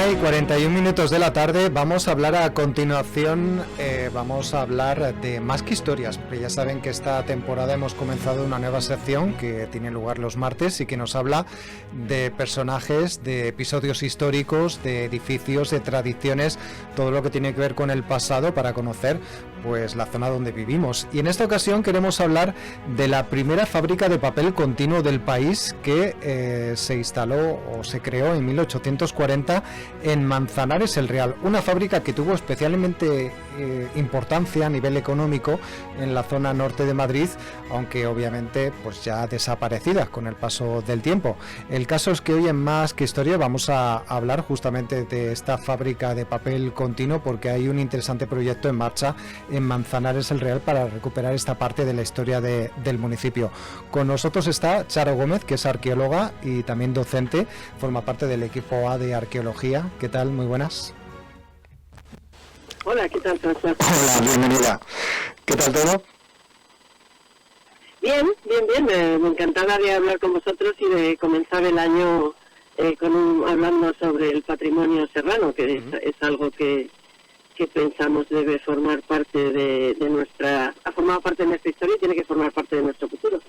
1:41 de la tarde. Vamos a hablar a continuación, vamos a hablar de Más que Historias, porque ya saben que esta temporada hemos comenzado una nueva sección que tiene lugar los martes y que nos habla de personajes, de episodios históricos, de edificios, de tradiciones, todo lo que tiene que ver con el pasado para conocer pues la zona donde vivimos. Y en esta ocasión queremos hablar de la primera fábrica de papel continuo del país que se instaló o se creó en 1840 en Manzanares el Real, una fábrica que tuvo especialmente importancia a nivel económico en la zona norte de Madrid, aunque obviamente pues ya desaparecida con el paso del tiempo. El caso es que hoy en Más que Historia vamos a hablar justamente de esta fábrica de papel continuo, porque hay un interesante proyecto en marcha en Manzanares el Real para recuperar esta parte de la historia del municipio. Con nosotros está Charo Gómez, que es arqueóloga y también docente, forma parte del equipo A de arqueología. ¿Qué tal? Muy buenas. Hola, ¿qué tal, François? Hola, bienvenida. ¿Qué tal todo? Bien. Me encantaba de hablar con vosotros y de comenzar el año hablando sobre el patrimonio serrano, que es algo que pensamos debe formar parte ha formado parte de nuestra historia y tiene que formar parte de nuestro futuro.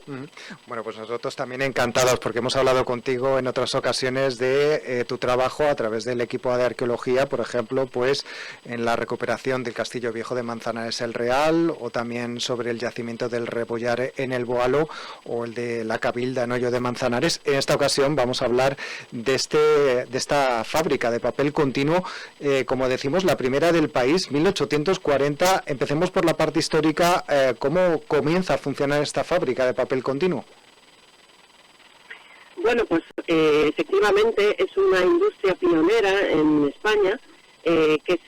Bueno, pues nosotros también encantados, porque hemos hablado contigo en otras ocasiones de tu trabajo a través del equipo de arqueología, por ejemplo, pues en la recuperación del Castillo Viejo de Manzanares el Real, o también sobre el yacimiento del Rebollar en el Boalo, o el de la Cabilda en Hoyo de Manzanares. En esta ocasión vamos a hablar de esta fábrica de papel continuo, como decimos, la primera del país, 1840. Empecemos por la parte histórica. ¿Cómo comienza a funcionar esta fábrica de papel continuo? Bueno, pues efectivamente es una industria pionera en España que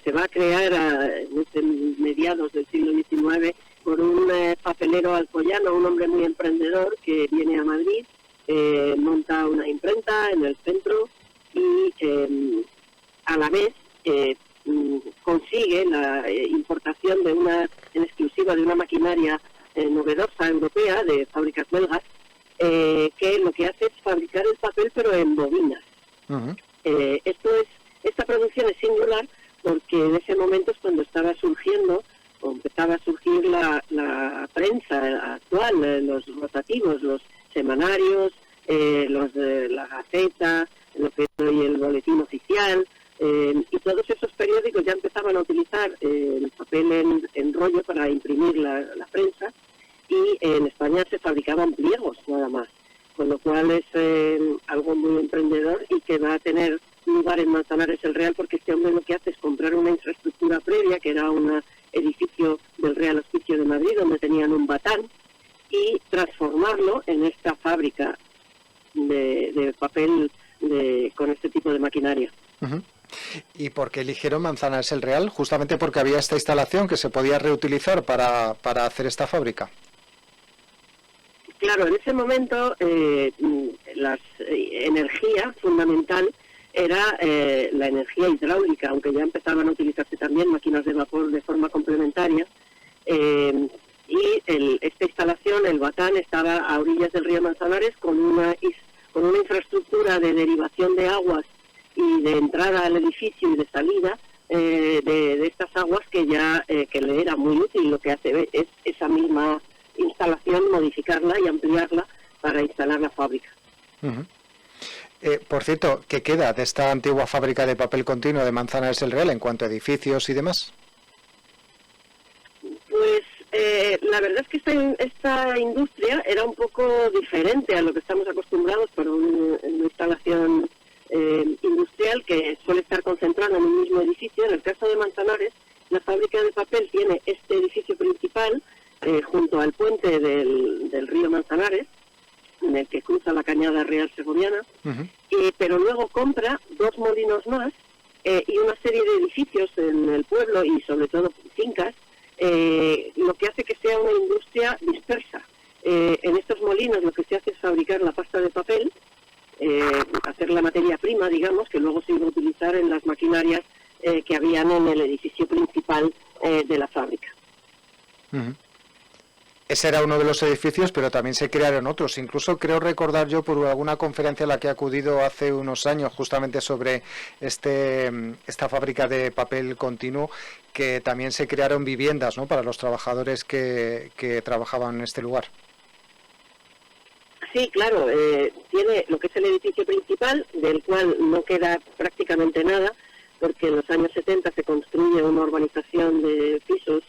se va a crear desde mediados del siglo XIX por un papelero alcoyano, un hombre muy emprendedor que viene a Madrid, monta una imprenta en el centro y a la vez consigue la importación en exclusiva de una maquinaria novedosa europea de fábricas belgas, que lo que hace es fabricar el papel pero en bobinas. Uh-huh. Esta producción es singular porque en ese momento es cuando estaba surgiendo o empezaba a surgir la prensa actual, los rotativos, los semanarios, los de la Gaceta, lo que es hoy el Boletín Oficial, y todos esos periódicos ya empezaban a utilizar el papel en rollo para imprimir la prensa, y en España se fabricaban pliegos nada más, con lo cual es algo muy emprendedor y que va a tener lugar en Manzanares el Real, porque este hombre lo que hace es comprar una infraestructura previa, que era un edificio del Real Hospicio de Madrid, donde tenían un batán, y transformarlo en esta fábrica de papel con este tipo de maquinaria. Uh-huh. ¿Y por qué eligieron Manzanares el Real? Justamente porque había esta instalación que se podía reutilizar para hacer esta fábrica. Claro, en ese momento la energía fundamental era la energía hidráulica, aunque ya empezaban a utilizarse también máquinas de vapor de forma complementaria. Esta instalación, el batán, estaba a orillas del río Manzanares con una infraestructura de derivación de aguas y de entrada al edificio y de salida de estas aguas que le era muy útil. Lo que hace es esa misma instalación modificarla y ampliarla para instalar la fábrica. Uh-huh. Por cierto, ¿qué queda de esta antigua fábrica de papel continuo de Manzanares el Real en cuanto a edificios y demás? Pues la verdad es que esta industria era un poco diferente a lo que estamos acostumbrados por una instalación industrial que suele estar concentrada en un mismo edificio. En el caso de Manzanares, la fábrica de papel tiene este edificio principal junto al puente del río Manzanares, en el que cruza la Cañada Real Segoviana, uh-huh. Pero luego compra 2 molinos más y una serie de edificios en el pueblo y sobre todo fincas, lo que hace que sea una industria dispersa. En estos molinos lo que se hace es fabricar la pasta de papel, hacer la materia prima, digamos, que luego se iba a utilizar en las maquinarias que habían en el edificio principal de la fábrica. Uh-huh. Ese era uno de los edificios, pero también se crearon otros. Incluso creo recordar yo por alguna conferencia a la que he acudido hace unos años, justamente sobre esta fábrica de papel continuo, que también se crearon viviendas, ¿no?, para los trabajadores que trabajaban en este lugar. Sí, claro, tiene lo que es el edificio principal, del cual no queda prácticamente nada, porque en los años 70 se construye una urbanización de pisos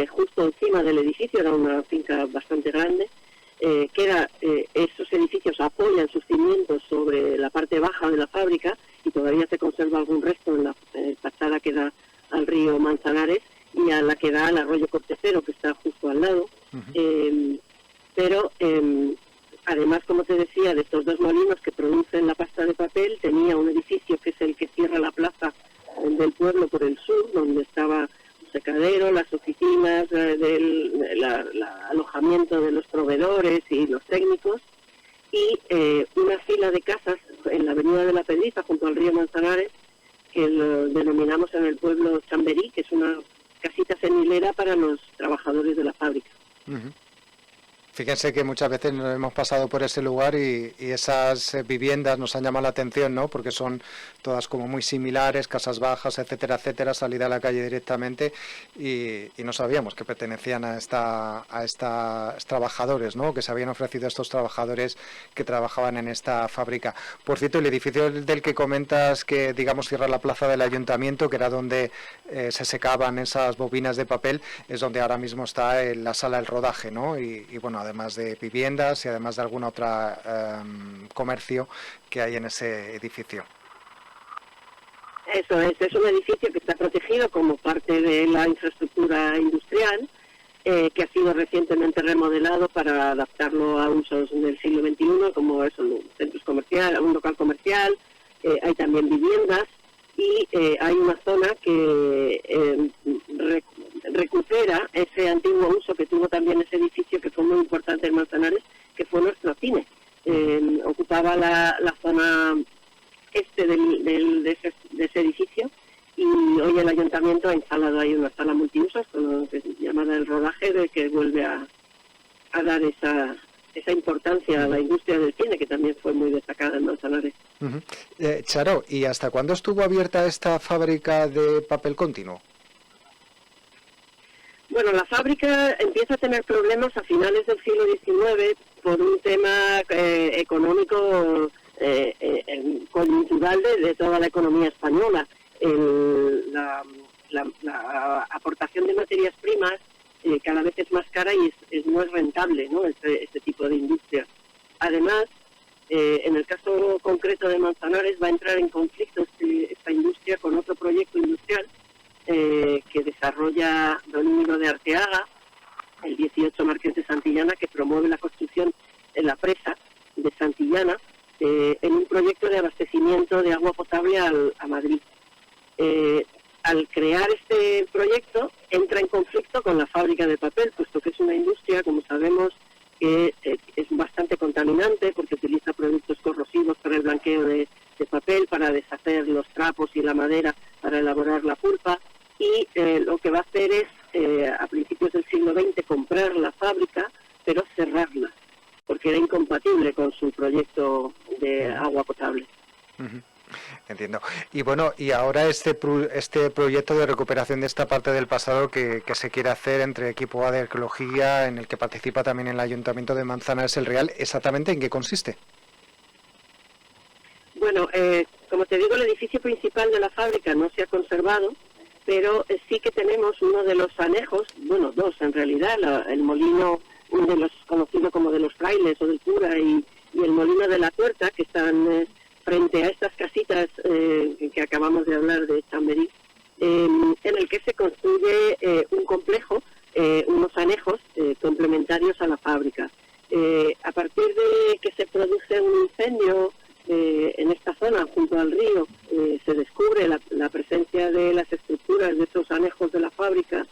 justo encima del edificio, era una finca bastante grande. Esos edificios apoyan sus cimientos sobre la parte baja de la fábrica y todavía se conserva algún resto en la fachada que da al río Manzanares y a la que da al arroyo Cortecero, que está justo al lado. Pero además, como te decía, de estos dos molinos que producen la pasta de papel, tenía un edificio que es el que cierra la plaza del pueblo por el sur, donde estaba el secadero, las oficinas, el alojamiento de los proveedores y los técnicos, y una fila de casas en la avenida de la Pedriza, junto al río Manzanares, que lo denominamos en el pueblo Chamberí, que es una casita semilera para los trabajadores de la fábrica. Fíjense que muchas veces nos hemos pasado por ese lugar y esas viviendas nos han llamado la atención, ¿no?, porque son todas como muy similares, casas bajas, etcétera, etcétera, salida a la calle directamente, y no sabíamos que pertenecían a estos trabajadores, ¿no?, que se habían ofrecido a estos trabajadores que trabajaban en esta fábrica. Por cierto, el edificio del que comentas que, digamos, cierra la plaza del ayuntamiento, que era donde se secaban esas bobinas de papel, es donde ahora mismo está la sala del rodaje, ¿no? Y bueno, además de viviendas y además de alguna otra comercio que hay en ese edificio. Eso es un edificio que está protegido como parte de la infraestructura industrial, que ha sido recientemente remodelado para adaptarlo a usos del siglo XXI, como es un centro comercial, un local comercial, hay también viviendas, y hay una zona que recupera ese antiguo uso que tuvo también ese edificio, que fue muy importante en Manzanares, que fue nuestro cine. Ocupaba la zona este de ese edificio, y hoy el ayuntamiento ha instalado ahí una sala multiusos llamada El Rodaje, de que vuelve a dar esa importancia a la industria del cine, que también fue muy destacada en Manzanares. Charo, ¿y hasta cuándo estuvo abierta esta fábrica de papel continuo? Bueno, la fábrica empieza a tener problemas a finales del siglo XIX por un tema económico coyuntural de toda la economía española. La aportación de materias primas cada vez es más cara y no es rentable, ¿no?, este tipo de industria. Además, en el caso concreto de Manzanares, va a entrar en conflicto esta industria con otro proyecto industrial que desarrolla don Íñigo de Arteaga, el 18 Marqués de Santillana, que promueve la construcción en la presa de Santillana, en un proyecto de abastecimiento de agua potable a Madrid. Al crear este proyecto, entra en conflicto con la fábrica de papel, puesto que es una industria, como sabemos, que es bastante contaminante, porque utiliza productos corrosivos para el blanqueo de papel, para deshacer los trapos y la madera para elaborar la pulpa, y lo que va a hacer es, a principios del siglo XX, comprar la fábrica, pero cerrarla, porque era incompatible con su proyecto de agua potable. Entiendo. Y bueno, y ahora este proyecto de recuperación de esta parte del pasado que se quiere hacer entre equipo de arqueología, en el que participa también el Ayuntamiento de Manzanares el Real, ¿exactamente en qué consiste? Bueno, como te digo, el edificio principal de la fábrica no se ha conservado, pero sí que tenemos uno de los anejos, bueno, dos en realidad, el molino, uno de los conocido como de los frailes o del cura, y el molino de la Tuerta, que están frente a estas casitas que acabamos de hablar de Chamberí, en el que se construye un complejo, unos anejos complementarios a la fábrica. A partir de que se produce un incendio en esta zona, junto al río, se descubre la presencia de las estructuras de esos anejos de la fábrica,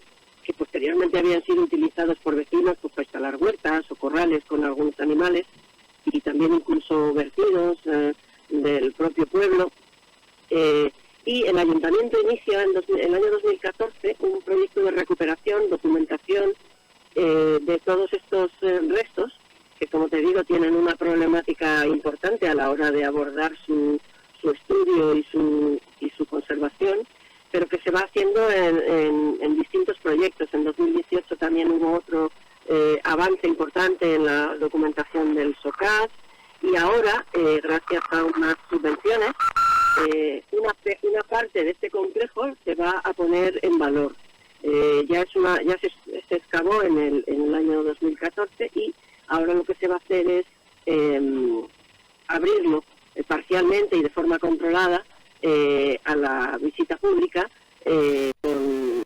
que posteriormente habían sido utilizados por vecinos pues, para instalar huertas o corrales con algunos animales, y también incluso vertidos del propio pueblo, y el ayuntamiento inicia en el año 2014 un proyecto de recuperación, documentación de todos estos restos, que como te digo tienen una problemática importante a la hora de abordar su estudio y su conservación, pero que se va haciendo en distintos proyectos. En 2018 también hubo otro avance importante en la documentación del SOCAS, y ahora, gracias a unas subvenciones, una parte de este complejo se va a poner en valor. Ya se excavó en el año 2014, y ahora lo que se va a hacer es abrirlo parcialmente y de forma controlada a la visita pública, con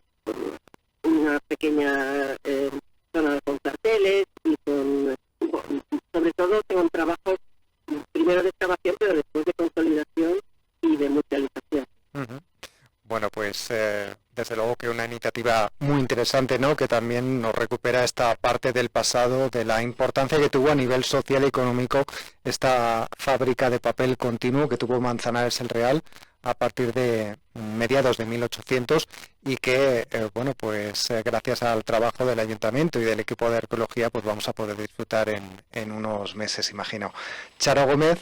una pequeña zona con carteles y sobre todo con trabajos primero de excavación, pero después de consolidación y de mutualización. Uh-huh. Bueno, pues desde luego que una iniciativa muy interesante, ¿no? Que también nos recupera esta parte del pasado, de la importancia que tuvo a nivel social y económico esta fábrica de papel continuo que tuvo Manzanares el Real a partir de mediados de 1800, y que, bueno, pues gracias al trabajo del Ayuntamiento y del equipo de arqueología, pues vamos a poder disfrutar en unos meses, imagino. Charo Gómez,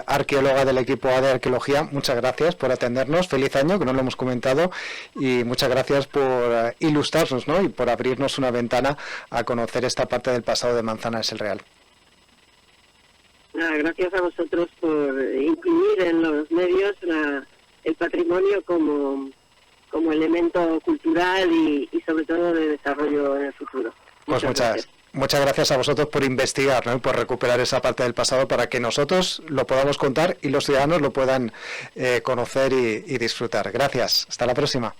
arqueóloga del equipo A de arqueología, muchas gracias por atendernos, feliz año, que no lo hemos comentado, y muchas gracias por ilustrarnos, ¿no? Y por abrirnos una ventana a conocer esta parte del pasado de Manzanares el Real. Gracias a vosotros por incluir en los medios el patrimonio como elemento cultural y sobre todo de desarrollo en el futuro. Pues muchas gracias a vosotros por investigar, ¿no? Y por recuperar esa parte del pasado para que nosotros lo podamos contar y los ciudadanos lo puedan conocer y disfrutar. Gracias. Hasta la próxima.